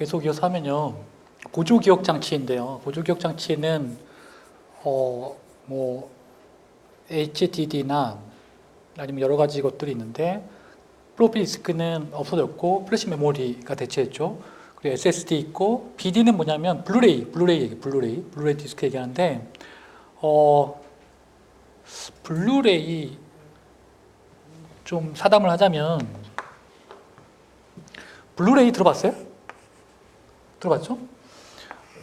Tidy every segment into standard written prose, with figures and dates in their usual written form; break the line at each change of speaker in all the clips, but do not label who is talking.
계속 이어서 하면요. 보조기억 장치인데요. 보조기억 장치는 뭐 HDD나 아니면 여러 가지 것들이 있는데 플로피 디스크는 없어졌고 플래시 메모리가 대체했죠. 그리고 SSD 있고 BD는 뭐냐면 블루레이 디스크 얘기하는데 블루레이 좀 사담을 하자면 블루레이 들어봤어요? 들어봤죠?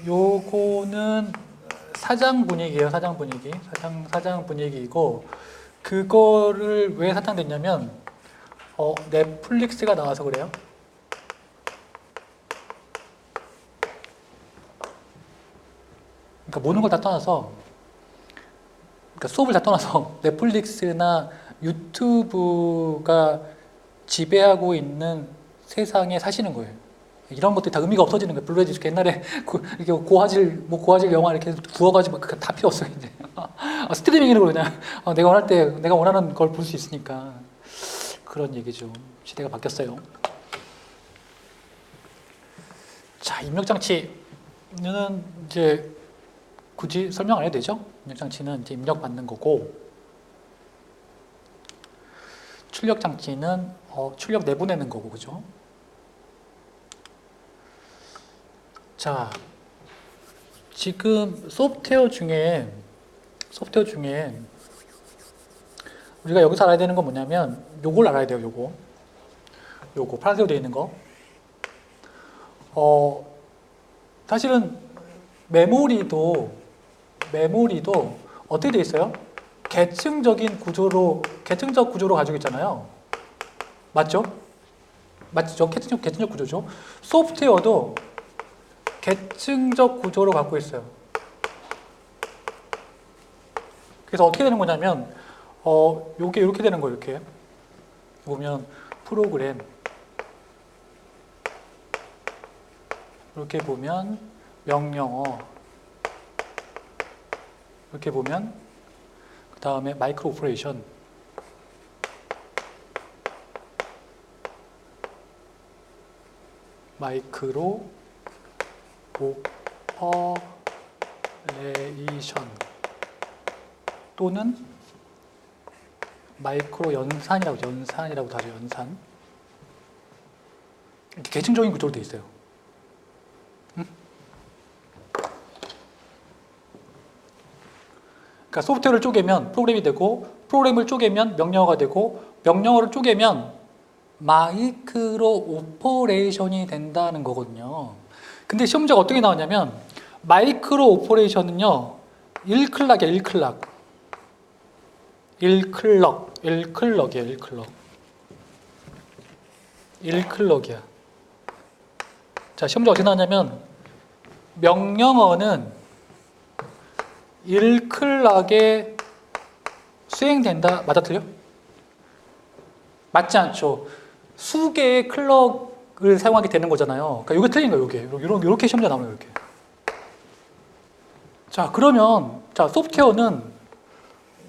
요거는 사장 분위기예요. 사장 분위기. 사장 분위기이고 그거를 왜 사장됐냐면 넷플릭스가 나와서 그래요. 그러니까 모든 걸 다 떠나서 그러니까 수업을 다 떠나서 넷플릭스나 유튜브가 지배하고 있는 세상에 사시는 거예요. 이런 것들이 다 의미가 없어지는 거예요. 블루레이 디스크 옛날에 이렇게 고화질 영화 이렇게 구워가지고 다 필요 없어요. 이제 스트리밍으로 그냥 내가 원할 때 내가 원하는 걸 볼 수 있으니까 그런 얘기죠. 시대가 바뀌었어요. 자, 입력장치는 이제 굳이 설명 안 해도 되죠? 입력장치는 이제 입력받는 거고 출력장치는 출력 내보내는 거고, 그죠? 자, 지금 소프트웨어 중에 우리가 여기서 알아야 되는 건 뭐냐면 요걸 알아야 돼요. 요거 파란색으로 되어 있는 거. 사실은 메모리도 어떻게 되어 있어요? 계층적 구조로 가지고 있잖아요. 맞죠? 계층적 구조죠. 소프트웨어도 계층적 구조로 갖고 있어요. 그래서 어떻게 되는 거냐면 요게 이렇게 되는 거예요. 이렇게 보면 프로그램 이렇게 보면 명령어 이렇게 보면 그 다음에 마이크로 오퍼레이션 마이크로 오퍼레이션 또는 마이크로 연산이라고 하죠. 연산. 이렇게 계층적인 구조로 되어 있어요. 그러니까 소프트웨어를 쪼개면 프로그램이 되고 프로그램을 쪼개면 명령어가 되고 명령어를 쪼개면 마이크로 오퍼레이션이 된다는 거거든요. 근데 시험 문제가 어떻게 나오냐면 마이크로 오퍼레이션은요 1클럭이에요. 1클럭이야. 자, 시험 문제 어떻게 나오냐면 명령어는 1클럭에 수행된다. 맞아 틀려? 맞지 않죠. 수개의 클럭을 사용하게 되는 거잖아요. 그러니까 이게 틀린 거예요. 이렇게 시험자 나오네요. 이렇게. 자, 그러면 소프트웨어는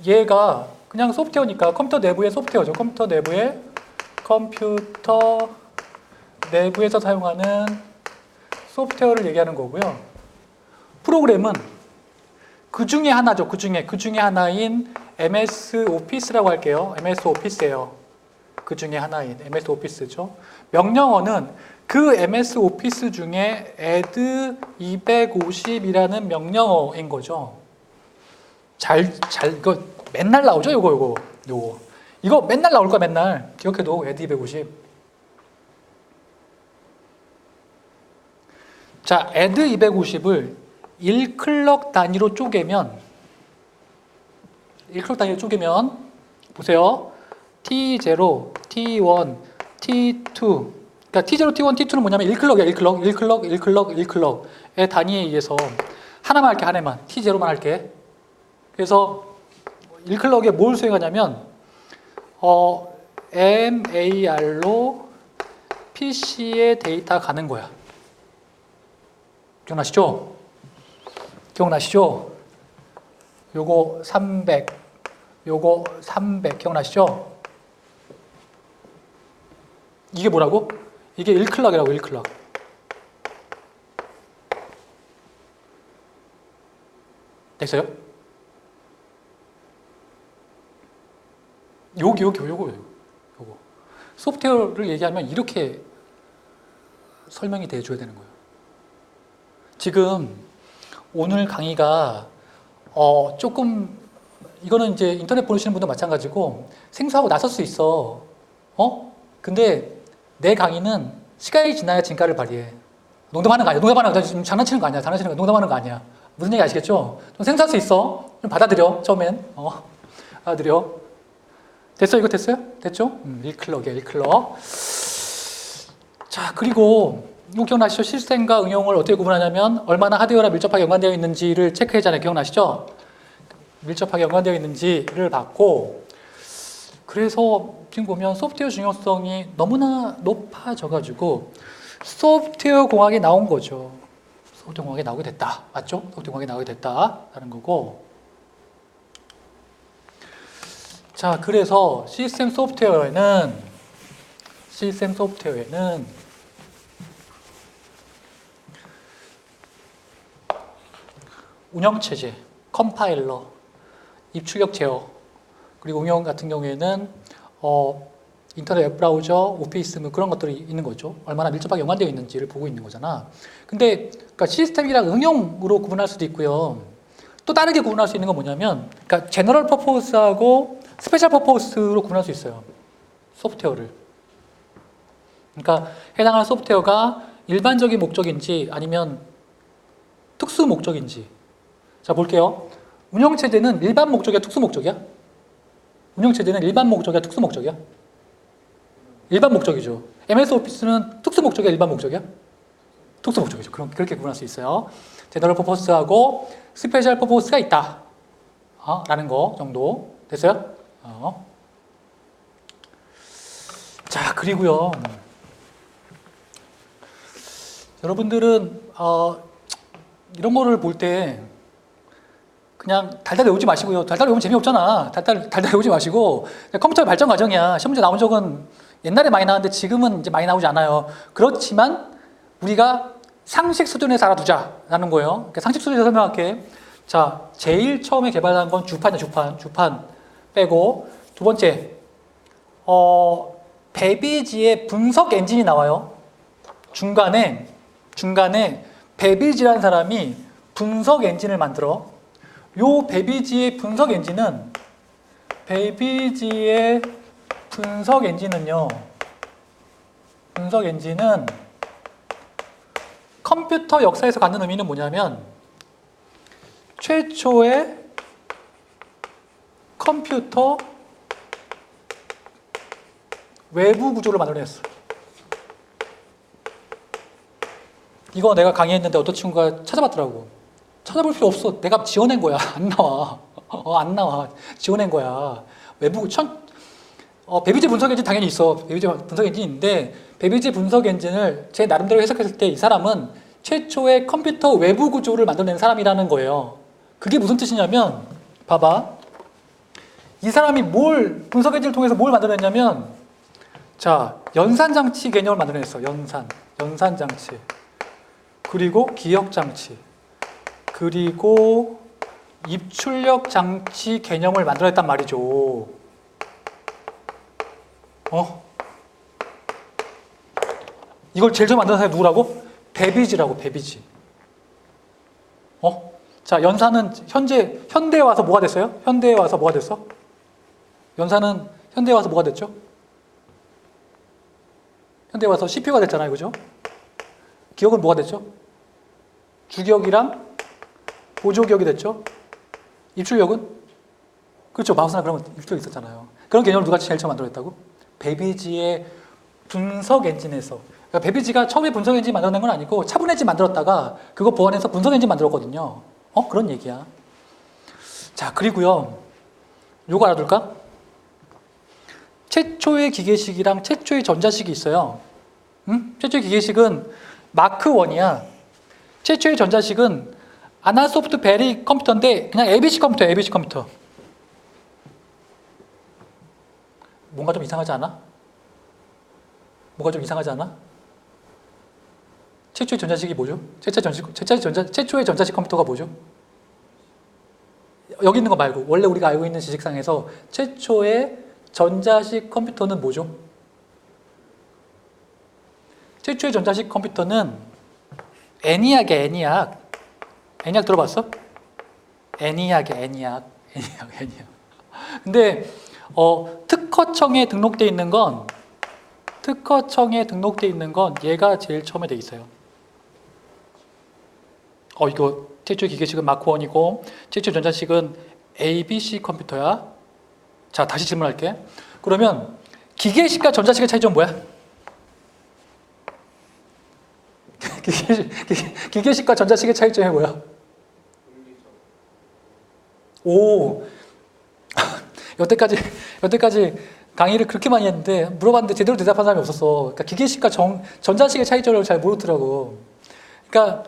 얘가 그냥 소프트웨어니까 컴퓨터 내부의 소프트웨어죠. 컴퓨터 내부에서 사용하는 소프트웨어를 얘기하는 거고요. 프로그램은 그 중에 하나죠. 그 중에 하나인 MS 오피스라고 할게요. MS 오피스예요. 그 중에 하나인 MS 오피스죠. 명령어는 그 MS 오피스 중에 add 250이라는 명령어인 거죠. 이거 맨날 나오죠. 이거 맨날 나올 거야. 맨날 기억해도 add 250. 자, add 250을 1클럭 단위로 쪼개면 보세요. T0, T1, T2 그러니까 T0, T1, T2는 뭐냐면 1클럭이야. 1클럭의 단위에 의해서 하나만 할게. 하나만. T0만 할게. 그래서 1클럭에 뭘 수행하냐면 MAR로 PC에 데이터 가는 거야. 기억나시죠? 요거 300 기억나시죠? 이게 뭐라고? 이게 1클럭이라고. 1클럭. 됐어요? 요거. 소프트웨어를 얘기하면 이렇게 설명이 돼줘야 되는 거예요. 지금 오늘 강의가 조금 이거는 이제 인터넷 보시는 분도 마찬가지고 생소하고 낯설 수 있어. 근데 내 강의는 시간이 지나야 진가를 발휘해. 농담하는 거 아니야. 농담하는 거 지금 장난치는 거 아니야. 장난치는 거 농담하는 거 아니야. 무슨 얘기 아시겠죠? 좀 생소할 수 있어. 좀 받아들여. 처음엔 받아들여. 됐어? 이거 됐어요? 됐죠? 1클럭이야 1클럭. 자, 그리고 이거 기억나시죠? 시스템과 응용을 어떻게 구분하냐면 얼마나 하드웨어랑 밀접하게 연관되어 있는지를 체크하잖아요. 기억나시죠? 밀접하게 연관되어 있는지를 봤고, 그래서 지금 보면 소프트웨어 중요성이 너무나 높아져가지고 소프트웨어 공학이 나온 거죠. 소프트웨어 공학이 나오게 됐다. 맞죠? 소프트웨어 공학이 나오게 됐다라는 거고. 자, 그래서 시스템 소프트웨어에는 운영체제, 컴파일러, 입출력 제어, 그리고 응용 같은 경우에는 인터넷 웹브라우저, 오피스 뭐 그런 것들이 있는 거죠. 얼마나 밀접하게 연관되어 있는지를 보고 있는 거잖아. 근데 그러니까 시스템이랑 응용으로 구분할 수도 있고요. 또 다르게 구분할 수 있는 건 뭐냐면, 그러니까 제너럴 퍼포스하고 스페셜 퍼포스로 구분할 수 있어요. 소프트웨어를. 그러니까 해당하는 소프트웨어가 일반적인 목적인지 아니면 특수 목적인지. 자, 볼게요. 운영체제는 일반 목적이야, 특수 목적이야? 운영체제는 일반 목적이야, 특수 목적이야? 일반 목적이죠. MS 오피스는 특수 목적이야, 일반 목적이야? 특수 목적이죠. 그렇게 구분할 수 있어요. 제너럴 퍼포스하고 스페셜 퍼포스가 있다. 라는 거 정도. 됐어요? 자, 그리고요. 여러분들은 이런 거를 볼 때 그냥 달달 외우지 마시고요. 달달 외우면 재미없잖아. 달달 외우지 마시고 컴퓨터의 발전 과정이야. 시험 문제 나온 적은 옛날에 많이 나왔는데 지금은 이제 많이 나오지 않아요. 그렇지만 우리가 상식 수준에서 알아두자라는 거예요. 그러니까 상식 수준에서 설명할게. 자, 제일 처음에 개발한 건 주판이야. 주판 빼고. 두 번째, 베비지의 분석 엔진이 나와요. 중간에 베비지라는 사람이 분석 엔진을 만들어. 요 베비지의 분석 엔진은요, 분석 엔진은 컴퓨터 역사에서 갖는 의미는 뭐냐면 최초의 컴퓨터 외부 구조를 만들어냈어. 이거 내가 강의했는데 어떤 친구가 찾아봤더라고. 찾아볼 필요 없어. 내가 지어낸 거야. 안 나와. 안 나와. 지어낸 거야. 외부 베비지 분석 엔진 당연히 있어. 베비지 분석 엔진이 있는데 베비지 분석 엔진을 제 나름대로 해석했을 때 이 사람은 최초의 컴퓨터 외부 구조를 만들어낸 사람이라는 거예요. 그게 무슨 뜻이냐면 봐봐. 이 사람이 분석 엔진을 통해서 뭘 만들어냈냐면, 자, 연산장치 개념을 만들어냈어. 연산장치. 그리고 기억장치. 그리고 입출력 장치 개념을 만들어냈단 말이죠. 이걸 제일 처음 만든 사람이 누구라고? 베비지라고, 베비지. 자, 연산은 현대에 와서 뭐가 됐어요? 현대에 와서 뭐가 됐어? 연산은 현대에 와서 뭐가 됐죠? 현대에 와서 CPU가 됐잖아요, 그죠? 기억은 뭐가 됐죠? 주기억이랑 보조기억이 됐죠? 입출력은? 그렇죠, 마우스나 그런 거 입출력 있었잖아요. 그런 개념을 누가 제일 처음 만들었다고? 베비지의 분석 엔진에서. 그러니까 베비지가 처음에 분석 엔진 만들어낸 건 아니고 차분 엔진 만들었다가 그거 보완해서 분석 엔진 만들었거든요. 그런 얘기야. 자, 그리고요, 요거 알아둘까? 최초의 기계식이랑 최초의 전자식이 있어요. 최초의 기계식은 마크 1이야. 최초의 전자식은 아나소프트 베리 컴퓨터인데 그냥 ABC 컴퓨터야, ABC 컴퓨터. 뭔가 좀 이상하지 않아? 뭐가 좀 이상하지 않아? 최초의 전자식이 뭐죠? 최초의 전자식 컴퓨터가 뭐죠? 여기 있는 거 말고 원래 우리가 알고 있는 지식상에서 최초의 전자식 컴퓨터는 뭐죠? 최초의 전자식 컴퓨터는 애니악이야, 애니악. 애니악 들어봤어? 애니악이야, 애니악. 근데 특허청에 등록돼 있는 건 얘가 제일 처음에 돼 있어요. 이거 최초의 기계식은 마크1이고 최초의 전자식은 ABC 컴퓨터야. 자, 다시 질문할게. 그러면 기계식과 전자식의 차이점은 뭐야? 기계식과 전자식의 차이점이 뭐야? 오, 여태까지 강의를 그렇게 많이 했는데 물어봤는데 제대로 대답한 사람이 없었어. 그러니까 기계식과 전자식의 차이점을 잘 모르더라고. 그러니까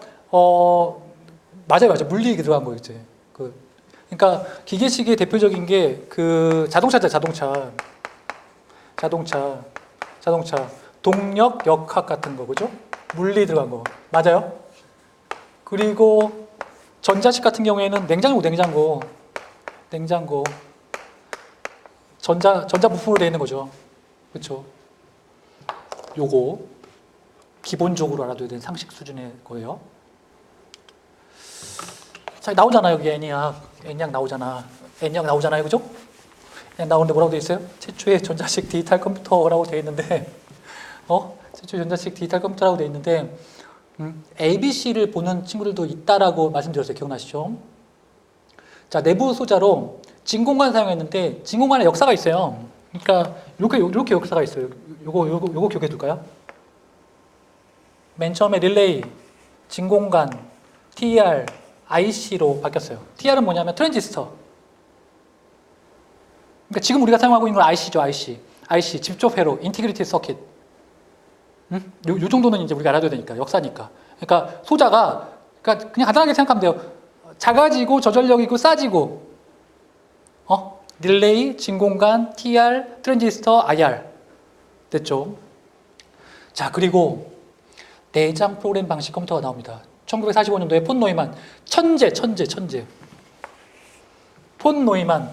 맞아요. 물리 들어간 거 있지. 그러니까 기계식의 대표적인 게 그 자동차죠, 자동차. 동력, 역학 같은 거, 그죠? 물리 들어간 거. 맞아요? 그리고 전자식 같은 경우에는 냉장고. 전자 부품으로 되어 있는 거죠. 그렇죠? 요거 기본적으로 알아둬야 되는 상식 수준의 거예요. 자, 나오잖아요. 여기 애니악 나오잖아요. 그죠? 나오는데 뭐라고 되어 있어요? 최초의 전자식 디지털 컴퓨터라고 되어 있는데 최초의 전자식 디지털 컴퓨터라고 되어 있는데 ABC를 보는 친구들도 있다라고 말씀드렸어요. 기억나시죠? 자, 내부 소자로 진공관 사용했는데 진공관에 역사가 있어요. 그러니까 이렇게 역사가 있어요. 요거 기억해 둘까요? 맨 처음에 릴레이, 진공관, TR, IC로 바뀌었어요. TR은 뭐냐면 트랜지스터. 그러니까 지금 우리가 사용하고 있는 건 IC죠, IC 집접 회로, 인티그리티 서킷. 요 정도는 이제 우리가 알아둬야 되니까, 역사니까. 그러니까 소자가, 그러니까 그냥 간단하게 생각하면 돼요. 작아지고 저전력이고 싸지고, 릴레이, 진공관, TR, 트랜지스터, IR. 됐죠? 자, 그리고 내장 프로그램 방식 컴퓨터가 나옵니다. 1945년도에 폰 노이만, 천재. 폰 노이만의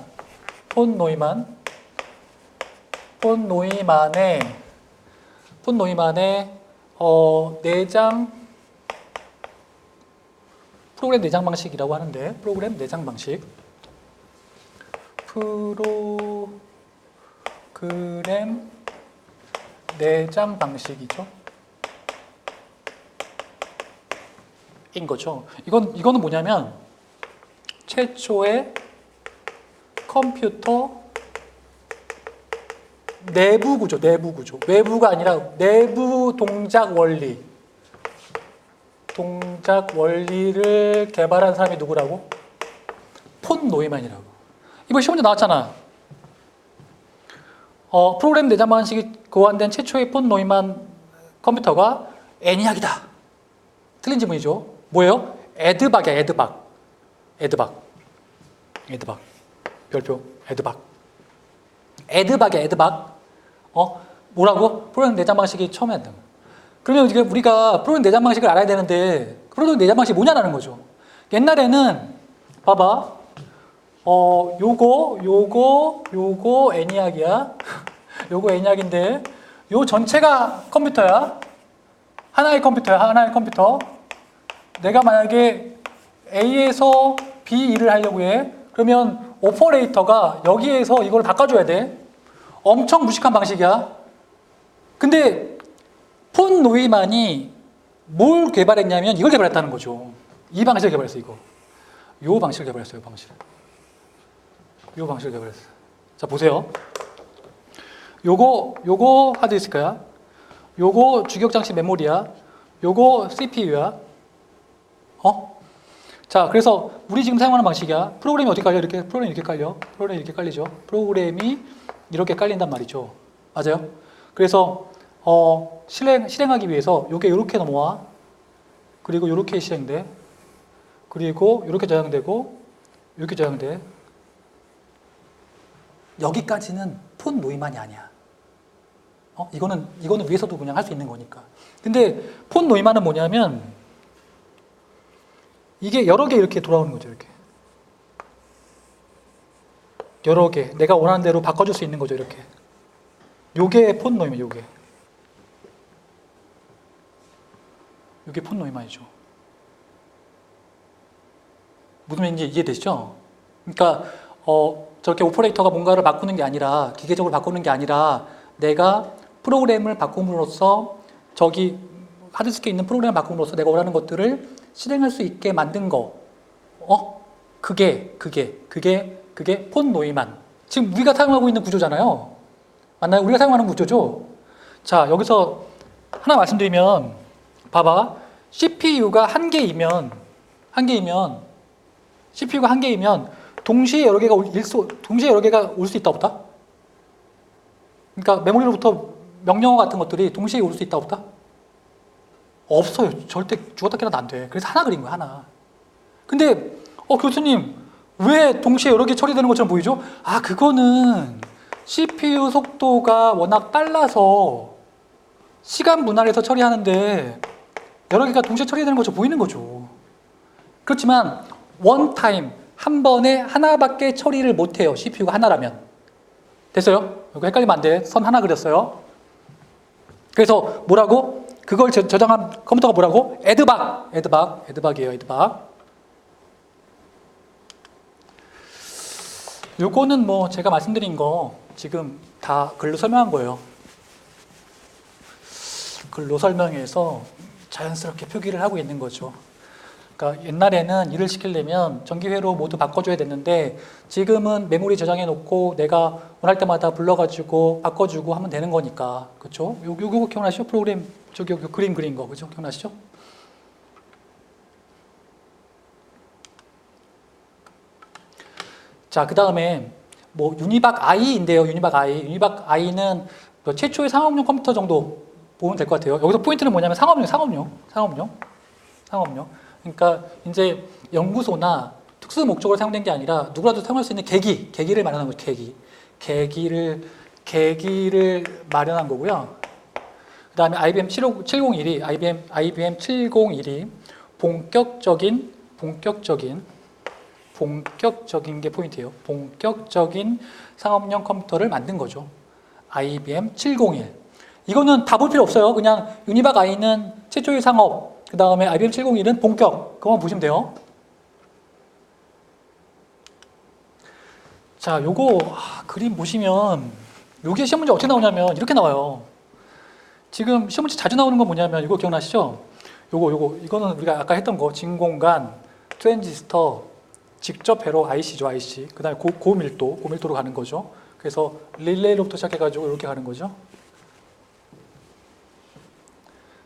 내장 프로그램 내장 방식이라고 하는데, 프로그램 내장 방식이죠. 인 거죠. 이거는 뭐냐면 최초의 컴퓨터 내부 구조. 외부가 아니라 내부 동작 원리를 개발한 사람이 누구라고? 폰 노이만이라고. 이번 시험 문제 나왔잖아. 프로그램 내장 방식이 고안된 최초의 폰 노이만 컴퓨터가 애니악이다. 틀린 지문이죠. 뭐예요? 에드박이야, 에드박. 별표, 에드박이야. 뭐라고? 프로그램 내장 방식이 처음에 한다. 그러면 우리가 프로그램 내장 방식을 알아야 되는데, 프로그램 내장 방식이 뭐냐라는 거죠. 옛날에는, 봐봐. 요거 애니악이야. 요거 애니악인데, 요 전체가 컴퓨터야. 하나의 컴퓨터. 내가 만약에 A에서 B 일을 하려고 해. 그러면 오퍼레이터가 여기에서 이걸 바꿔줘야 돼. 엄청 무식한 방식이야. 근데 폰 노이만이 뭘 개발했냐면 이걸 개발했다는 거죠. 이 방식을 개발했어, 이거. 요 방식을 개발했어요, 요 방식을 개발했어요. 자, 보세요. 요거 하드디스크야. 요거 주격장치 메모리야. 요거 CPU야. 자, 그래서 우리 지금 사용하는 방식이야. 프로그램이 어떻게 깔려? 프로그램이 이렇게 깔리죠. 프로그램이 이렇게 깔린단 말이죠. 맞아요? 그래서 실행하기 위해서 요게 이렇게 넘어와. 그리고 이렇게 실행돼. 그리고 이렇게 저장되고 이렇게 저장돼. 여기까지는 폰 노이만이 아니야. 이거는 위에서도 그냥 할 수 있는 거니까. 근데 폰 노이만은 뭐냐면 이게 여러 개 이렇게 돌아오는 거죠, 이렇게. 여러 개 내가 원하는 대로 바꿔줄 수 있는 거죠. 이렇게. 요게 폰 노이만, 요게 폰 노이만이죠. 무슨 말인지 이해되시죠? 그러니까 저렇게 오퍼레이터가 뭔가를 바꾸는 게 아니라, 기계적으로 바꾸는 게 아니라 내가 프로그램을 바꿈으로써, 저기 하드디스크에 있는 프로그램을 바꿈으로써 내가 원하는 것들을 실행할 수 있게 만든 거. 그게 폰 노이만. 지금 우리가 사용하고 있는 구조잖아요. 맞나요? 우리가 사용하는 구조죠. 자, 여기서 하나 말씀드리면, 봐봐. CPU가 한 개이면 CPU가 한 개이면 동시에 여러 개가 올 수 있다 없다? 그러니까 메모리로부터 명령어 같은 것들이 동시에 올 수 있다 없다? 없어요. 절대 죽었다 깨어나도 안 돼. 그래서 하나 그린 거야, 하나. 근데 교수님 왜 동시에 여러 개 처리되는 것처럼 보이죠? 그거는 CPU 속도가 워낙 빨라서 시간 분할해서 처리하는데 여러 개가 동시에 처리되는 것처럼 보이는 거죠. 그렇지만 원타임, 한 번에 하나밖에 처리를 못해요. CPU가 하나라면. 됐어요? 이거 헷갈리면 안 돼. 선 하나 그렸어요. 그래서 뭐라고? 그걸 저장한 컴퓨터가 뭐라고? 에드박이에요. 에드박. 요거는 뭐 제가 말씀드린 거 지금 다 글로 설명한 거예요. 글로 설명해서 자연스럽게 표기를 하고 있는 거죠. 그러니까 옛날에는 일을 시키려면 전기회로 모두 바꿔줘야 됐는데 지금은 메모리 저장해 놓고 내가 원할 때마다 불러가지고 바꿔주고 하면 되는 거니까. 그렇죠? 요거 기억나시죠? 프로그램 저기 그림 그린 거. 그죠? 기억나시죠? 자, 그 다음에 뭐 유니박 I인데요. 유니박 I는 최초의 상업용 컴퓨터 정도 보면 될 것 같아요. 여기서 포인트는 뭐냐면 상업용. 그러니까 이제 연구소나 특수 목적으로 사용된 게 아니라 누구라도 사용할 수 있는 계기를 마련한 거죠. 계기를 마련한 거고요. 그 다음에 IBM 701이 본격적인 게 포인트예요. 본격적인 상업용 컴퓨터를 만든 거죠. IBM 701. 이거는 다 볼 필요 없어요. 그냥 유니박 I는 최초의 상업, 그 다음에 IBM 701은 본격. 그것만 보시면 돼요. 자, 요거 그림 보시면 요게 시험 문제 어떻게 나오냐면 이렇게 나와요. 지금 시험 문제 자주 나오는 건 뭐냐면 이거 기억나시죠? 이거는 우리가 아까 했던 거, 진공관, 트랜지스터, 직접 회로 IC죠, IC. 그 다음에 고밀도로 가는 거죠. 그래서 릴레이로부터 시작해가지고 이렇게 가는 거죠.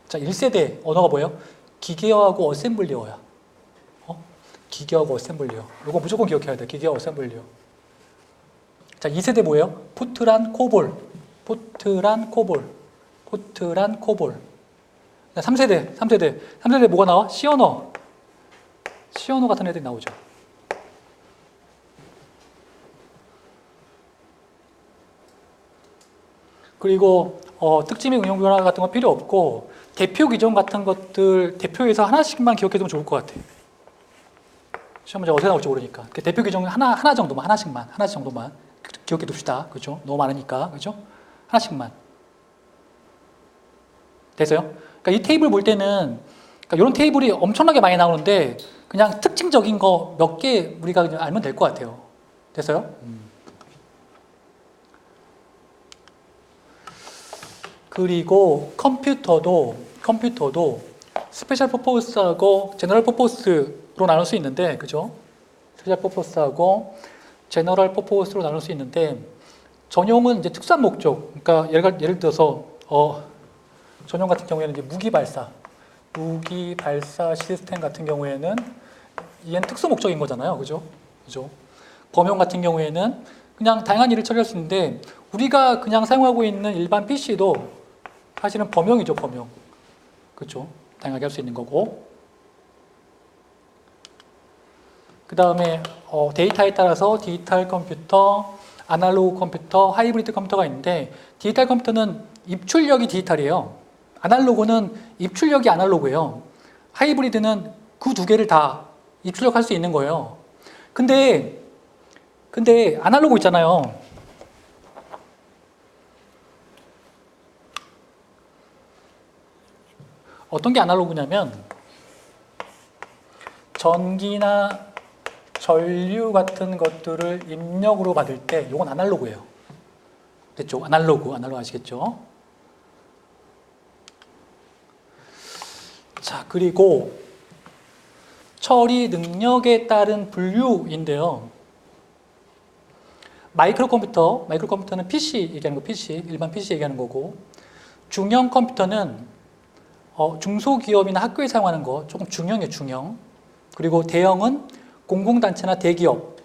자, 1세대 언어가 뭐예요? 기계어하고 어셈블리어야. 기계어하고 어셈블리어. 이거 무조건 기억해야 돼. 기계어 어셈블리어. 자, 2세대 뭐예요? 포트란 코볼. 3세대 뭐가 나와? 시어너 같은 애들이 나오죠. 그리고 특징의 응용 변화 같은 건 필요 없고 대표 기종 같은 것들 대표에서 하나씩만 기억해두면 좋을 것 같아. 시험 문제 어떻게 나올지 모르니까. 대표 기종 하나 정도만, 하나씩 정도만 기억해 둡시다. 그렇죠? 너무 많으니까. 그렇죠? 하나씩만. 됐어요? 그러니까 이 테이블 볼 때는 이런 테이블이 엄청나게 많이 나오는데 그냥 특징적인 거 몇 개 우리가 그냥 알면 될 것 같아요. 됐어요? 그리고 컴퓨터도 스페셜 퍼포스하고 제너럴 퍼포스로 나눌 수 있는데, 그죠? 스페셜 퍼포스하고 제너럴 퍼포스로 나눌 수 있는데, 전용은 이제 특수한 목적. 그러니까 예를 들어서 전용 같은 경우에는 이제 무기 발사 시스템 같은 경우에는 얘는 특수 목적인 거잖아요, 그죠? 범용 같은 경우에는 그냥 다양한 일을 처리할 수 있는데 우리가 그냥 사용하고 있는 일반 PC도 사실은 범용이죠, 범용. 그렇죠? 다양하게 할 수 있는 거고. 그 다음에 데이터에 따라서 디지털 컴퓨터, 아날로그 컴퓨터, 하이브리드 컴퓨터가 있는데 디지털 컴퓨터는 입출력이 디지털이에요. 아날로그는 입출력이 아날로그예요. 하이브리드는 그 두 개를 다 입출력할 수 있는 거예요. 근데 근데 아날로그 있잖아요. 어떤 게 아날로그냐면 전기나 전류 같은 것들을 입력으로 받을 때 이건 아날로그예요. 됐죠? 아날로그 아시겠죠? 자, 그리고 처리 능력에 따른 분류인데요. 마이크로컴퓨터는 PC 얘기하는 거, 일반 PC 얘기하는 거고, 중형 컴퓨터는 중소기업이나 학교에 사용하는 거, 조금 중형이에요, 중형. 그리고 대형은 공공단체나 대기업,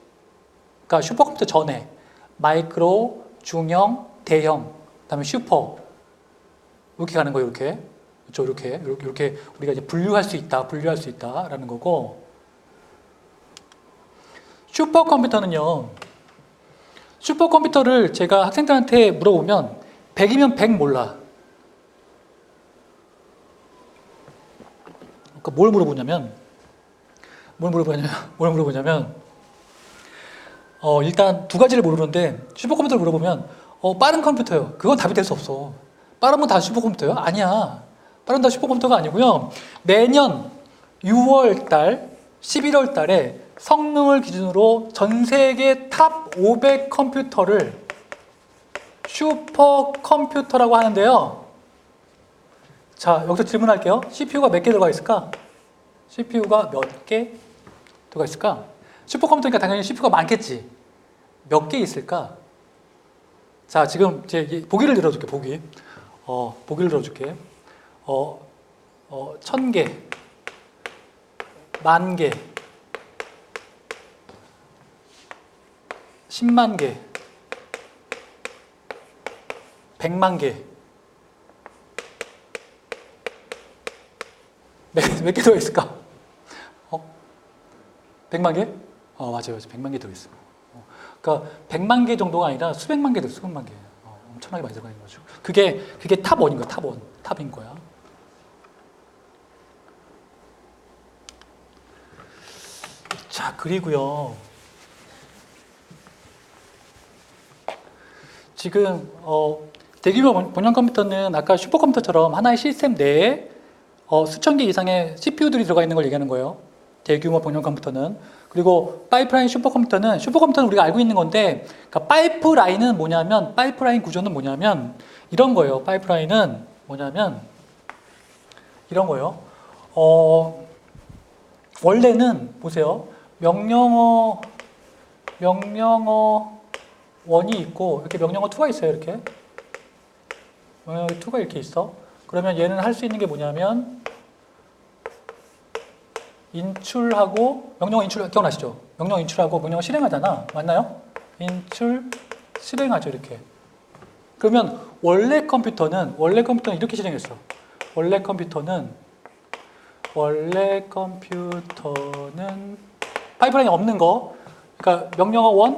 그러니까 슈퍼컴퓨터 전에 마이크로, 중형, 대형, 그다음에 슈퍼 이렇게 가는 거예요, 이렇게. 그렇죠, 이렇게 우리가 이제 분류할 수 있다라는 거고. 슈퍼컴퓨터를 제가 학생들한테 물어보면 100이면 100 몰라. 그러니까 뭘 물어보냐면 일단 두 가지를 모르는데 슈퍼컴퓨터를 물어보면 빠른 컴퓨터요. 그건 답이 될 수 없어. 빠른 건 다 슈퍼컴퓨터요? 아니야. 빠른 다 슈퍼컴퓨터가 아니고요. 매년 6월 달, 11월 달에 성능을 기준으로 전 세계 탑 500 컴퓨터를 슈퍼컴퓨터라고 하는데요. 자, 여기서 질문할게요. CPU가 몇 개 들어가 있을까? CPU가 몇 개 들어가 있을까? 슈퍼컴퓨터니까 당연히 CPU가 많겠지. 몇 개 있을까? 자, 지금 제 보기를 들어줄게, 보기. 보기를 들어줄게. 1000개, 10,000개, 10만 개, 100만 개. 몇 개 들어있을까? 100만 개? 맞아요. 100만 개 들어있어. 그러니까 100만 개 정도가 아니라 수백만 개 들어있어, 수백만 개. 엄청나게 많이 들어가 있는 거죠. 그게 탑1인 거야, 탑1. 탑인 거야. 자, 그리고요. 지금 대규모 본형 컴퓨터는 아까 슈퍼컴퓨터처럼 하나의 시스템 내에 수천 개 이상의 CPU들이 들어가 있는 걸 얘기하는 거예요. 대규모 본형 컴퓨터는. 그리고 슈퍼컴퓨터는 우리가 알고 있는 건데, 그러니까 파이프라인 구조는 뭐냐면 이런 거예요. 파이프라인은 뭐냐면 이런 거예요. 원래는 보세요. 명령어 1이 있고 이렇게 명령어 2가 있어요. 이렇게 명령어 2가 이렇게 있어. 그러면 얘는 할 수 있는 게 뭐냐면 명령어 인출 기억나시죠? 명령어 인출하고 명령어 실행하잖아. 맞나요? 인출 실행하죠. 이렇게. 그러면 원래 컴퓨터는 이렇게 실행했어. 원래 컴퓨터는 파이프라인이 없는 거. 그러니까 명령어 1,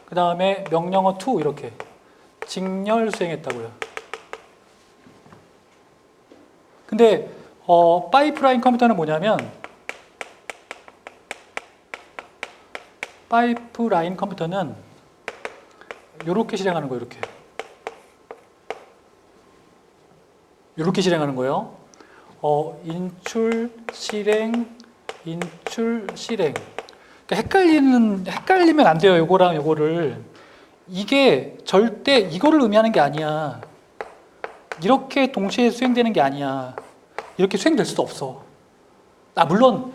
그 다음에 명령어 2 이렇게 직렬 수행했다고요. 근데 파이프라인 컴퓨터는 뭐냐면 파이프라인 컴퓨터는 이렇게 실행하는 거예요. 이렇게 실행하는 거예요. 인출 실행. 그러니까 헷갈리면 안 돼요. 요거랑 요거를. 이게 절대 이거를 의미하는 게 아니야. 이렇게 동시에 수행되는 게 아니야. 이렇게 수행될 수도 없어. 물론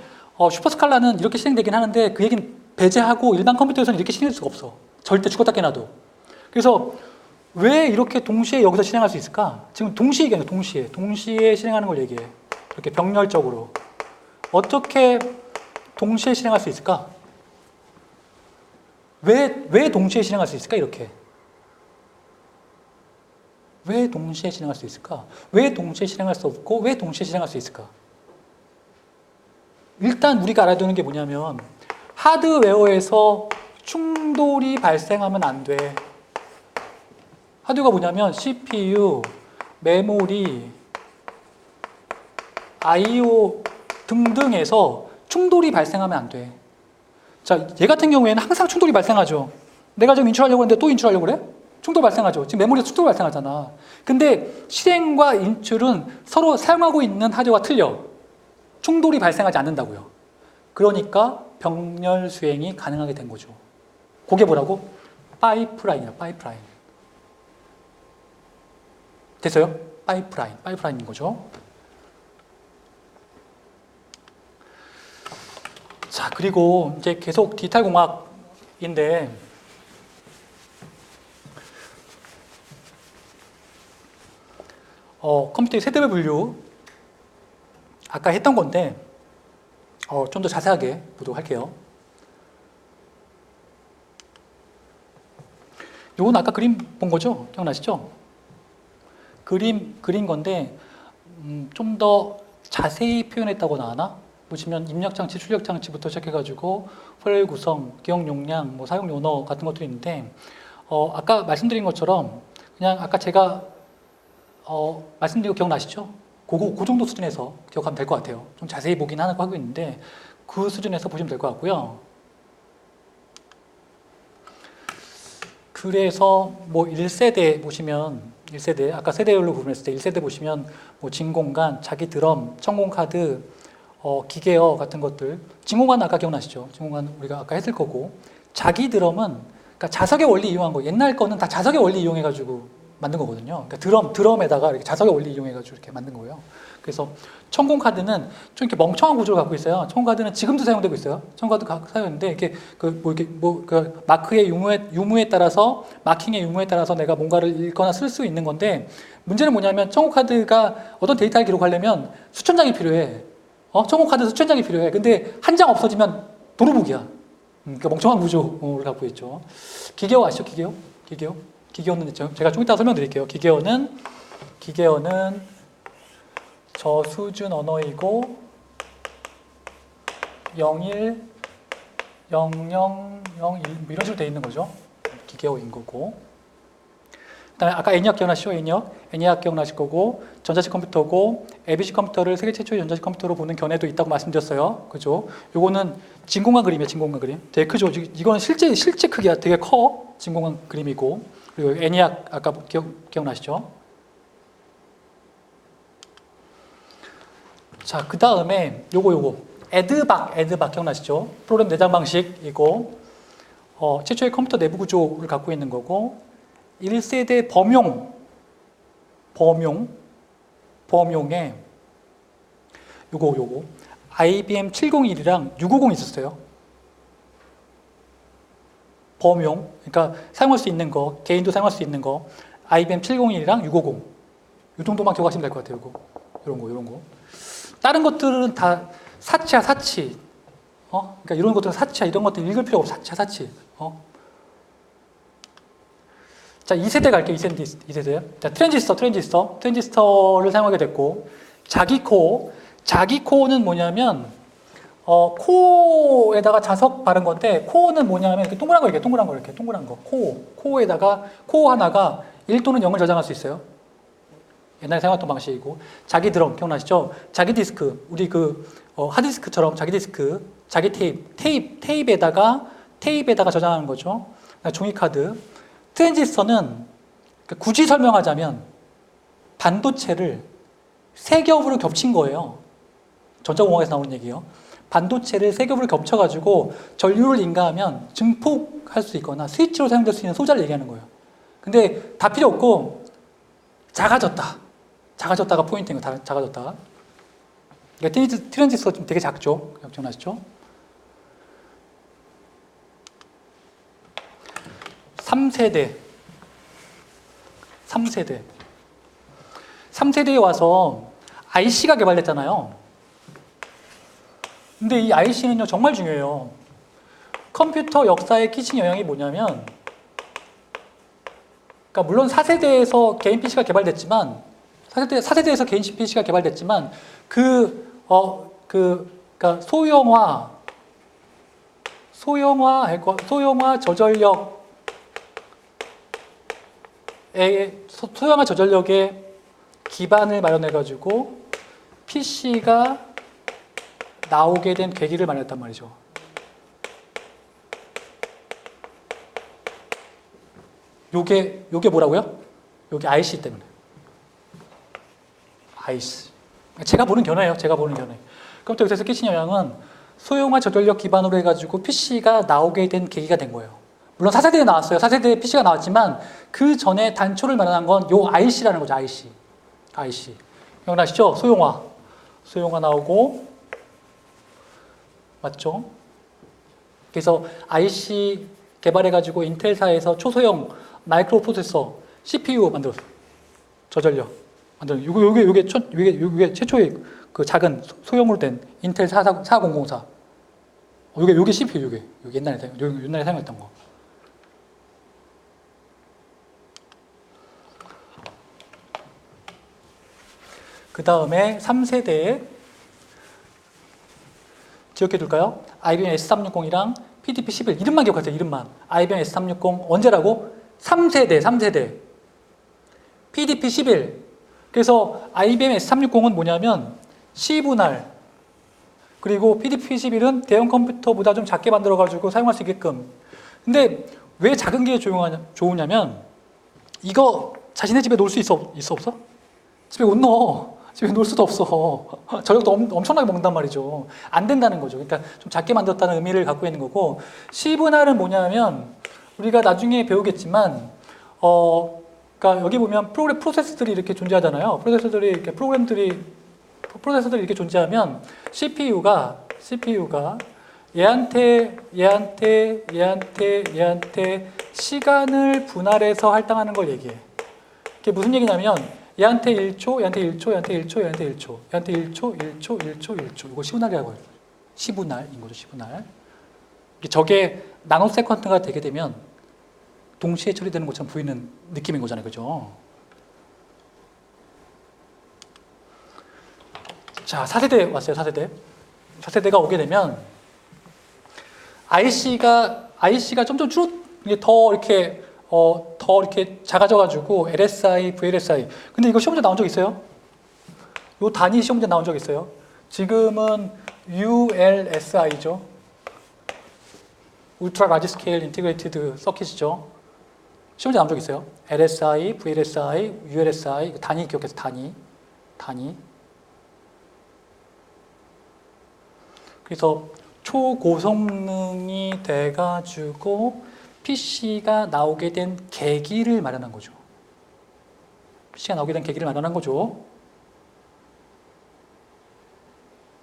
슈퍼스칼라는 이렇게 실행되긴 하는데 그 얘기는 배제하고 일반 컴퓨터에서는 이렇게 실행될 수가 없어. 절대 죽었다 깨나도. 그래서 왜 이렇게 동시에 여기서 실행할 수 있을까? 지금 동시에 얘기하는 거야. 동시에 실행하는 걸 얘기해. 이렇게 병렬적으로. 어떻게 동시에 실행할 수 있을까? 왜 동시에 실행할 수 있을까? 이렇게. 왜 동시에 실행할 수 있을까? 왜 동시에 실행할 수 없고 왜 동시에 실행할 수 있을까? 일단 우리가 알아야 되는 게 뭐냐면 하드웨어에서 충돌이 발생하면 안 돼. 하드웨어가 뭐냐면 CPU, 메모리, I/O 등등에서 충돌이 발생하면 안 돼. 자, 얘 같은 경우에는 항상 충돌이 발생하죠. 내가 지금 인출하려고 했는데 또 인출하려고 그래? 충돌 발생하죠. 지금 메모리에서 충돌 발생하잖아. 근데 실행과 인출은 서로 사용하고 있는 하드웨어가 틀려. 충돌이 발생하지 않는다고요. 그러니까 병렬 수행이 가능하게 된 거죠. 그게 뭐라고? 파이프라인이야, 파이프라인. 됐어요? 파이프라인, 파이프라인인 거죠. 자, 그리고 이제 계속 디지털 공학인데, 컴퓨터의 세대별 분류, 아까 했던 건데, 좀 더 자세하게 보도록 할게요. 요건 아까 그림 본 거죠? 기억나시죠? 그린 건데, 좀 더 자세히 표현했다고 나왔나? 보시면 입력장치, 출력장치부터 시작해가지고 파일 구성, 기억 용량, 뭐 사용 요너 같은 것들이 있는데, 아까 말씀드린 것처럼 그냥 아까 제가 말씀드린 거 기억나시죠? 그 정도 수준에서 기억하면 될 것 같아요. 좀 자세히 보긴 하고 있는데 그 수준에서 보시면 될 것 같고요. 그래서 뭐 1세대 보시면 1세대 아까 세대별로 구분했을 때 1세대 보시면 뭐 진공관, 자기 드럼, 청공카드, 기계어 같은 것들. 진공관 아까 기억나시죠? 진공관 우리가 아까 했을 거고, 자기 드럼은 그러니까 자석의 원리 이용한 거. 옛날 거는 다 자석의 원리 이용해가지고 만든 거거든요. 그러니까 드럼에다가 이렇게 자석의 원리 이용해가지고 이렇게 만든 거예요. 그래서 청공카드는 좀 이렇게 멍청한 구조를 갖고 있어요. 청공카드는 지금도 사용되고 있어요. 청공카드 사용하는데 이렇게 그 마크의 유무에 따라서 마킹의 유무에 따라서 내가 뭔가를 읽거나 쓸 수 있는 건데, 문제는 뭐냐면 청공카드가 어떤 데이터를 기록하려면 수천 장이 필요해. 청공카드 수천 장이 필요해. 근데 한 장 없어지면 도루묵이야. 그러니까 멍청한 구조를 갖고 있죠. 기계어 아시죠? 기계어는 있죠. 제가 좀 이따 설명드릴게요. 기계어는 저수준 언어이고 01, 00, 01 뭐 이런 식으로 되어 있는 거죠. 기계어인 거고. 그다음에 아까 애니악 기억나시죠? 애니악 기억나실 거고, 전자식 컴퓨터고, ABC 컴퓨터를 세계 최초의 전자식 컴퓨터로 보는 견해도 있다고 말씀드렸어요. 그죠? 요거는 진공관 그림이에요. 진공관 그림. 되게 크죠? 이거는 실제 크기가 되게 커. 진공관 그림이고. 그리고 애니악 아까 기억나시죠? 자, 그 다음에 요거 에드박 기억나시죠? 프로그램 내장 방식이고, 최초의 컴퓨터 내부 구조를 갖고 있는 거고, 1세대 범용에 요거 IBM 701이랑 650 있었어요. 범용, 그러니까 사용할 수 있는 거, 개인도 사용할 수 있는 거, IBM 701이랑 650. 요 정도만 기억하시면 될 것 같아요. 요런 거. 다른 것들은 다 사치야, 사치. 그러니까 이런 것들은 사치야. 이런 것들 읽을 필요 없어. 사치. 자, 2세대 갈게요. 2세대. 자, 트랜지스터를 사용하게 됐고, 자기코어는 뭐냐면, 코어에다가 자석 바른 건데, 코어는 뭐냐면, 이렇게 동그란 거. 코어에다가, 코어 하나가 1 또는 0을 저장할 수 있어요. 옛날에 사용했던 방식이고, 자기 드럼, 기억나시죠? 자기 디스크, 우리 하드디스크처럼 자기 디스크, 자기 테이프에다가 저장하는 거죠. 종이카드. 트랜지스터는 굳이 설명하자면 반도체를 세 겹으로 겹친 거예요. 전자공학에서 나오는 얘기예요. 반도체를 세 겹으로 겹쳐가지고 전류를 인가하면 증폭할 수 있거나 스위치로 사용될 수 있는 소자를 얘기하는 거예요. 근데 다 필요 없고 작아졌다가 포인트인 거. 작아졌다. 그러니까 트랜지스터가 좀 되게 작죠. 기억나시죠? 3세대에 와서 IC가 개발됐잖아요. 근데 이 IC는요, 정말 중요해요. 컴퓨터 역사에 끼친 영향이 뭐냐면, 그러니까 물론 4세대에서 개인 PC가 개발됐지만, 4세대에서 개인 PC가 개발됐지만, 그러니까 소형화 저전력의 기반을 마련해가지고 PC가 나오게 된 계기를 마련했단 말이죠. 요게 뭐라고요? 요게 IC 때문에. IC. 제가 보는 견해예요. 제가 보는 견해. 그럼 또 여기서 끼친 영향은 소형화 저전력 기반으로 해가지고 PC가 나오게 된 계기가 된 거예요. 물론 4세대에 나왔어요. 4세대에 PC가 나왔지만 그 전에 단초를 마련한 건 요 IC라는 거죠. IC. IC. 기억나시죠? 소형화. 소형화 나오고 맞죠? 그래서 IC 개발해가지고 인텔사에서 초소형 마이크로 프로세서 CPU 만들었어요. 저전력 만들었어요. 요게 최초의 그 작은 소형으로 된 인텔 4004. 요게 CPU 요게 옛날에 사용했던 거. 그 다음에 3세대 기억해 둘까요? IBM S360이랑 PDP-11 이름만 기억하세요. 이름만. IBM S360 언제라고? 3세대 PDP-11 그래서 IBM S360은 뭐냐면 C분할 그리고 PDP-11은 대형 컴퓨터보다 좀 작게 만들어가지고 사용할 수 있게끔. 근데 왜 작은 게 좋으냐면 이거 자신의 집에 놓을 수 있어 없어? 집에 못 넣어. 집에 놓을 수도 없어. 저녁도 엄청나게 먹는단 말이죠. 안 된다는 거죠. 그러니까 좀 작게 만들었다는 의미를 갖고 있는 거고 C분할은 뭐냐면 우리가 나중에 배우겠지만 그러니까 여기 보면 프로세스들이 이렇게 존재하잖아요. 프로세스들이 이렇게 존재하면 CPU가 얘한테 시간을 분할해서 할당하는 걸 얘기해. 그게 무슨 얘기냐면 얘한테 1초, 얘한테 1초, 얘한테 1초, 얘한테 1초, 얘한테 1초, 1초, 1초, 1초. 이거 시분할이라고 해요. 시분할인 거죠, 시분할. 저게 나노세컨드가 되게 되면 동시에 처리되는 것처럼 보이는 느낌인 거잖아요, 그죠? 자, 4세대 왔어요, 4세대. 4세대가 오게 되면 IC가 점점 더 이렇게 작아져가지고 LSI, VLSI. 근데 이거 시험 문제 나온 적 있어요? 요 단위 시험 문제 나온 적 있어요? 지금은 ULSI죠. 울트라 라지 스케일 인티그레이티드 서킷이죠. 시험 문제 나온 적 있어요? LSI, VLSI, ULSI. 단위 기억해서 단위. 그래서 초고성능이 돼가지고 PC가 나오게 된 계기를 마련한 거죠. PC가 나오게 된 계기를 마련한 거죠.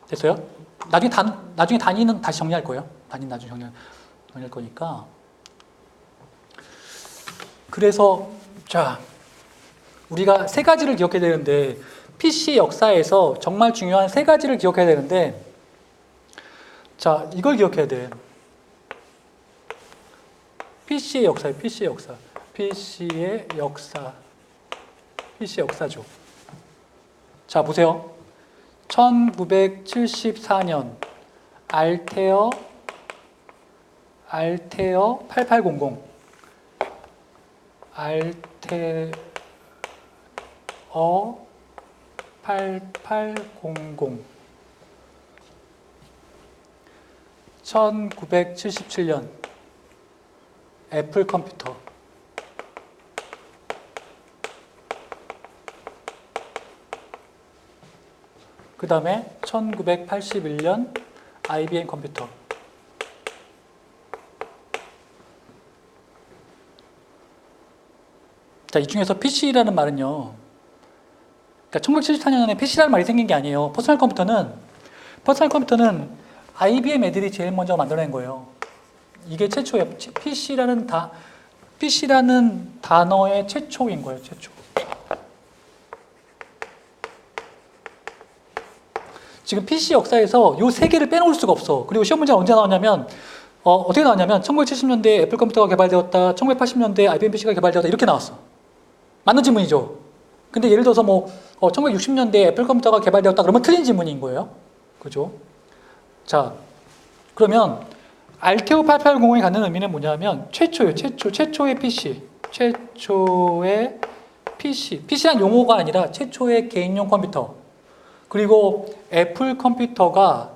됐어요? 나중에 단위는 다시 정리할 거예요. 단위는 나중에 정리할 거니까. 그래서 자, 우리가 세 가지를 기억해야 되는데 PC 역사에서 정말 중요한 세 가지를 기억해야 되는데 자, 이걸 기억해야 돼. PC의 역사예요. PC의 역사. PC의 역사죠. 자, 보세요. 1974년 알테어 8800 알테어 8800 1977년 애플 컴퓨터 그 다음에 1981년 IBM 컴퓨터 자, 이 중에서 PC라는 말은요 그러니까 1974년에 PC라는 말이 생긴 게 아니에요. 퍼스널 컴퓨터는 IBM 애들이 제일 먼저 만들어낸 거예요. 이게 최초예요. PC라는 단어의 최초인 거예요. 최초. 지금 PC 역사에서 이 세 개를 빼놓을 수가 없어. 그리고 시험 문제가 언제 나왔냐면 어떻게 나왔냐면 1970년대에 애플 컴퓨터가 개발되었다. 1980년대에 IBM PC가 개발되었다. 이렇게 나왔어. 맞는 질문이죠. 근데 예를 들어서 1960년대에 애플 컴퓨터가 개발되었다. 그러면 틀린 질문인 거예요. 그죠? 자, 그러면 알테오 8800이 갖는 의미는 뭐냐면 최초의 PC. 최초의 PC. PC란 용어가 아니라 최초의 개인용 컴퓨터. 그리고 애플 컴퓨터가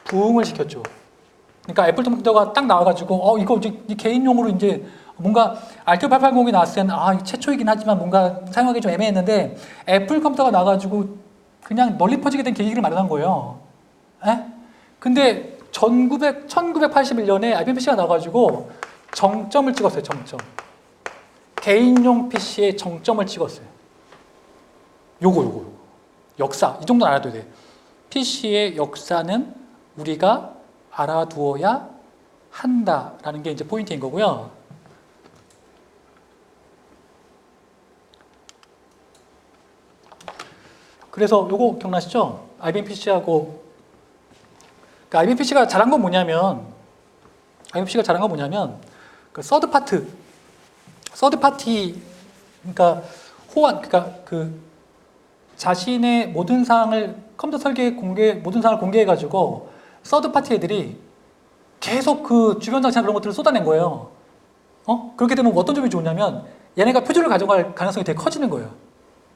부흥을 시켰죠. 그러니까 애플 컴퓨터가 딱 나와가지고 이거 이제 개인용으로 이제 뭔가 RT880이 나왔을 때는 최초이긴 하지만 뭔가 사용하기 좀 애매했는데 애플 컴퓨터가 나와가지고 그냥 널리 퍼지게 된 계기를 마련한 거예요. 에? 근데 1981년에 IBM PC가 나와가지고 정점을 찍었어요. 정점. 개인용 PC의 정점을 찍었어요. 요거. 역사. 이 정도는 알아둬야 돼. PC의 역사는 우리가 알아두어야 한다라는 게 이제 포인트인 거고요. 그래서 요거 기억나시죠? IBM PC하고 그러니까 IBM PC가 잘한 건 뭐냐면 그 서드 파티 그러니까 그 자신의 모든 사항을 컴퓨터 설계 모든 사항을 공개해 가지고 서드 파티 애들이 계속 그 주변 장치나 그런 것들을 쏟아낸 거예요. 그렇게 되면 어떤 점이 좋냐면 얘네가 표준을 가져갈 가능성이 되게 커지는 거예요.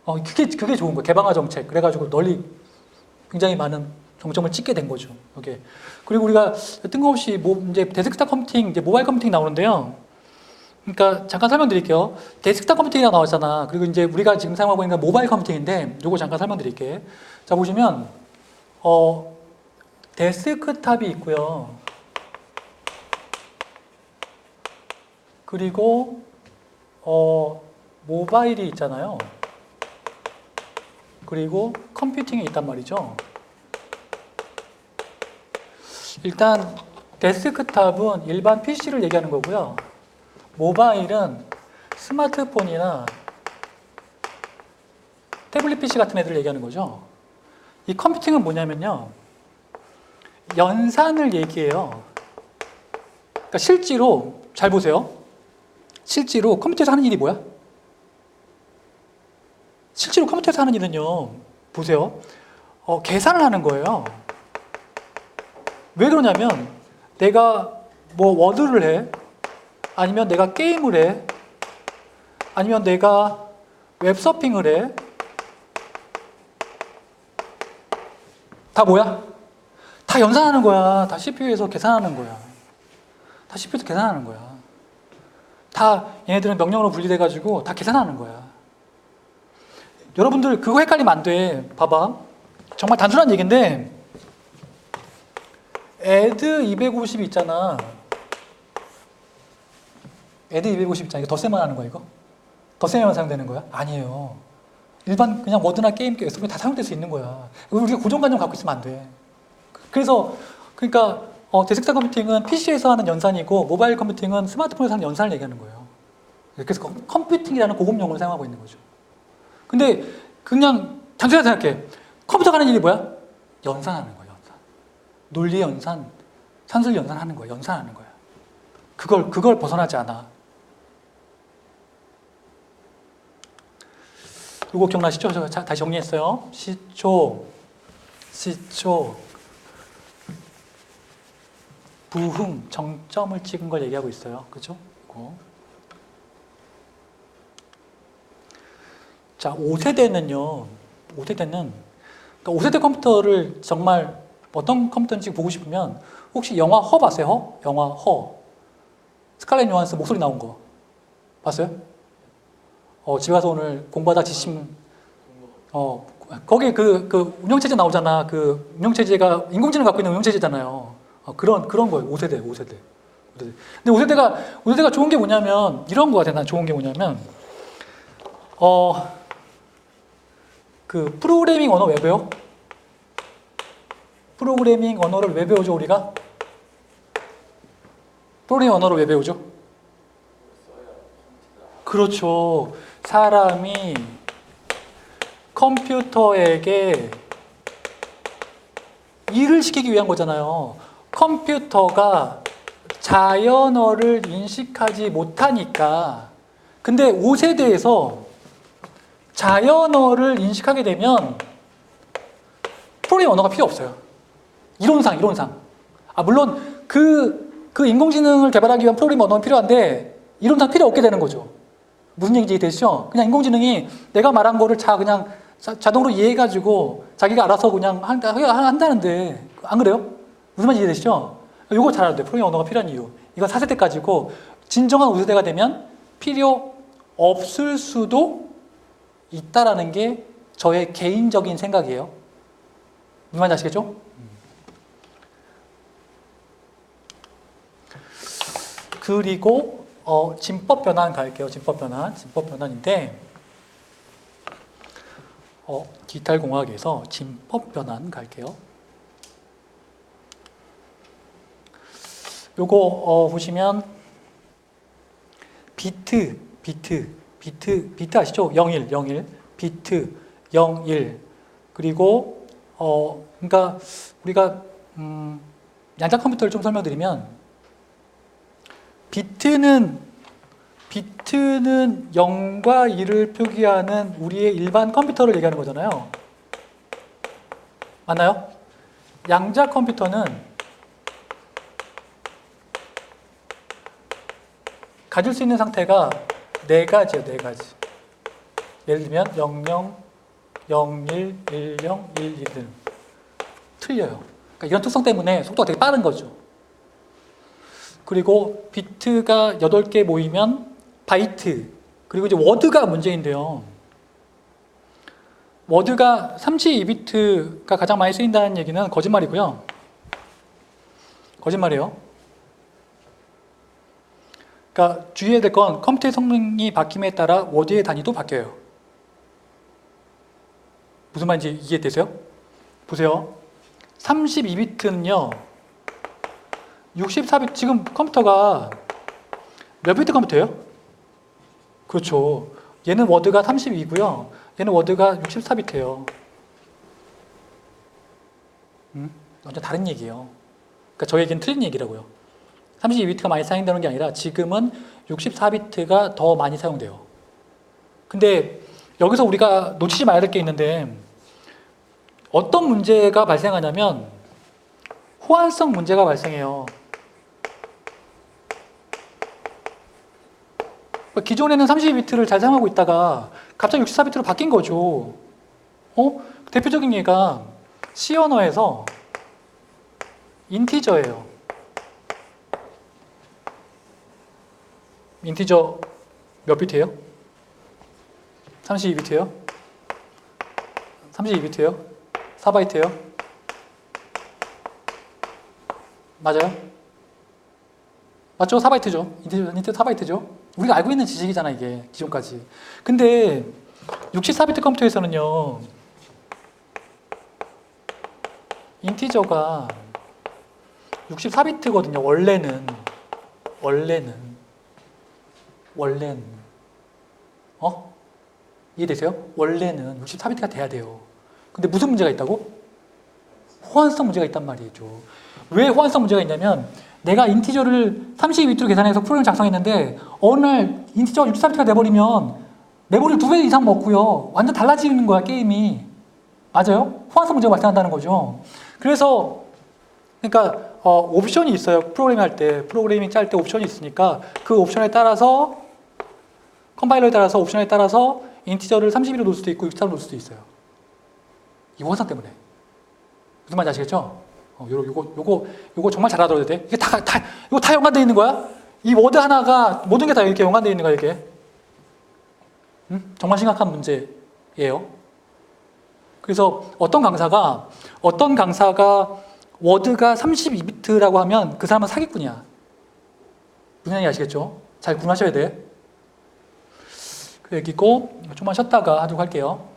그게 좋은 거예요. 개방화 정책. 그래가지고 널리 굉장히 많은 정점을 찍게 된 거죠. 이게. 그리고 우리가 뜬금없이 이제 데스크탑 컴퓨팅, 이제 모바일 컴퓨팅 나오는데요. 그러니까 잠깐 설명드릴게요. 데스크탑 컴퓨팅이라고 나왔잖아. 그리고 이제 우리가 지금 사용하고 있는 건 모바일 컴퓨팅인데, 요거 잠깐 설명드릴게. 자, 보시면, 데스크탑이 있고요. 그리고, 모바일이 있잖아요. 그리고 컴퓨팅이 있단 말이죠. 일단 데스크탑은 일반 PC를 얘기하는 거고요. 모바일은 스마트폰이나 태블릿 PC 같은 애들을 얘기하는 거죠. 이 컴퓨팅은 뭐냐면요. 연산을 얘기해요. 그러니까 실제로 잘 보세요. 실제로 컴퓨터에서 하는 일이 뭐야? 실제로 컴퓨터에서 하는 일은요, 보세요. 계산을 하는 거예요. 왜 그러냐면, 내가 뭐 워드를 해, 아니면 내가 게임을 해, 아니면 내가 웹서핑을 해, 다 뭐야? 다 연산하는 거야. 다 CPU에서 계산하는 거야. 다 CPU에서 계산하는 거야. 다 얘네들은 명령어로 분리돼가지고 다 계산하는 거야. 여러분들 그거 헷갈리면 안 돼. 봐봐. 정말 단순한 얘기인데 add 250 있잖아. add 250 있잖아. 이거 덧셈만 하는 거야 이거? 덧셈만 사용되는 거야? 아니에요. 일반 그냥 워드나 게임, 웹서핑 다 사용될 수 있는 거야. 우리가 고정관념 갖고 있으면 안 돼. 그래서 그러니까 데스크탑 컴퓨팅은 PC에서 하는 연산이고 모바일 컴퓨팅은 스마트폰에서 하는 연산을 얘기하는 거예요. 그래서 컴퓨팅이라는 고급 용어를 사용하고 있는 거죠. 근데 그냥 단순하게 생각해. 컴퓨터가 하는 일이 뭐야? 연산하는 거야. 연산. 논리 연산, 산술 연산하는 거야. 연산하는 거야. 그걸 벗어나지 않아. 이거 기억나시죠? 제가 다시 정리했어요. 시초, 부흥, 정점을 찍은 걸 얘기하고 있어요. 그죠? 이거. 자, 5세대는요. 5세대는 그러니까 5세대 컴퓨터를 정말 어떤 컴퓨터인지 보고 싶으면 혹시 영화 허 봤어요? 허? 영화 허. 스칼렛 요한슨 목소리 나온 거 봤어요? 집에 가서 오늘 공부하다 지침 거기 그 운영체제 나오잖아. 그 운영체제가 인공지능 갖고 있는 운영체제잖아요. 그런 거예요. 5세대. 근데 5세대가 좋은 게 뭐냐면 이런 거 같아. 난 좋은 게 뭐냐면 그 프로그래밍 언어 왜 배워? 프로그래밍 언어를 왜 배우죠 우리가? 프로그래밍 언어를 왜 배우죠? 그렇죠. 사람이 컴퓨터에게 일을 시키기 위한 거잖아요. 컴퓨터가 자연어를 인식하지 못하니까. 근데 5세대에서 자연어를 인식하게 되면 프로그래밍 언어가 필요 없어요. 이론상. 물론 그 인공지능을 개발하기 위한 프로그래밍 언어는 필요한데 이론상 필요 없게 되는 거죠. 무슨 얘기인지 되시죠? 그냥 인공지능이 내가 말한 거를 그냥 자동으로 이해해가지고 자기가 알아서 그냥 한다는데 안 그래요? 무슨 말인지 이해되시죠? 이거 잘 알아야 돼요. 프로그래밍 언어가 필요한 이유. 이건 4세대까지고 진정한 5세대가 되면 필요 없을 수도 있다라는 게 저의 개인적인 생각이에요. 무슨 말인지 아시겠죠? 그리고 진법 변환 갈게요. 진법 변환인데 디지털 공학에서 진법 변환 갈게요. 요거 보시면 비트 아시죠? 01 비트 01 그리고 그러니까 우리가 양자 컴퓨터를 좀 설명드리면 비트는 0과 1을 표기하는 우리의 일반 컴퓨터를 얘기하는 거잖아요. 맞나요? 양자 컴퓨터는 가질 수 있는 상태가 4가지예요. 4가지. 예를 들면 00, 01, 10, 11은 틀려요. 그러니까 이런 특성 때문에 속도가 되게 빠른 거죠. 그리고 비트가 8개 모이면 바이트, 그리고 이제 워드가 문제인데요. 워드가 32비트가 가장 많이 쓰인다는 얘기는 거짓말이고요. 거짓말이에요. 그러니까 주의해야 될 건 컴퓨터의 성능이 바뀜에 따라 워드의 단위도 바뀌어요. 무슨 말인지 이해되세요? 보세요. 32비트는요. 64비트, 지금 컴퓨터가 몇 비트 컴퓨터예요? 그렇죠. 얘는 워드가 32고요. 얘는 워드가 64비트예요. 완전 다른 얘기예요. 그러니까 저 얘기는 틀린 얘기라고요. 32비트가 많이 사용되는 게 아니라 지금은 64비트가 더 많이 사용돼요. 근데 여기서 우리가 놓치지 말아야 될 게 있는데 어떤 문제가 발생하냐면 호환성 문제가 발생해요. 기존에는 32비트를 잘 사용하고 있다가 갑자기 64비트로 바뀐 거죠. 대표적인 예가 C 언어에서 인티저예요. 인티저 몇 비트예요? 32비트예요? 32비트예요? 4바이트예요? 맞아요? 맞죠? 4바이트죠. 인티저 4바이트죠. 우리가 알고 있는 지식이잖아, 이게 기존까지. 근데 64비트 컴퓨터에서는요, 인티저가 64비트거든요. 원래는 이해되세요? 원래는 64비트가 돼야 돼요. 근데 무슨 문제가 있다고? 호환성 문제가 있단 말이죠. 왜 호환성 문제가 있냐면 내가 인티저를 32비트로 계산해서 프로그램을 작성했는데 어느 날 인티저가 64비트가 돼버리면 메모리를 2배 이상 먹고요. 완전 달라지는 거야, 게임이. 맞아요? 호환성 문제가 발생한다는 거죠. 그래서 그러니까 옵션이 있어요. 프로그래밍 할 때, 프로그래밍 짤 때 옵션이 있으니까 그 옵션에 따라서 컴파일러에 따라서 옵션에 따라서 인티저를 32로 놓을 수도 있고 64로 놓을 수도 있어요. 이 호환성 때문에. 무슨 말인지 아시겠죠? 요거 정말 잘 알아둬야 돼. 이게 이거 다 연관되어 있는 거야? 이 워드 하나가 모든 게 다 이렇게 연관되어 있는 거야, 이게. 정말 심각한 문제예요. 그래서 어떤 강사가 워드가 32비트라고 하면 그 사람은 사기꾼이야. 무슨 얘기 아시겠죠? 잘 구분하셔야 돼. 그 얘기고, 좀만 쉬었다가 하도록 할게요.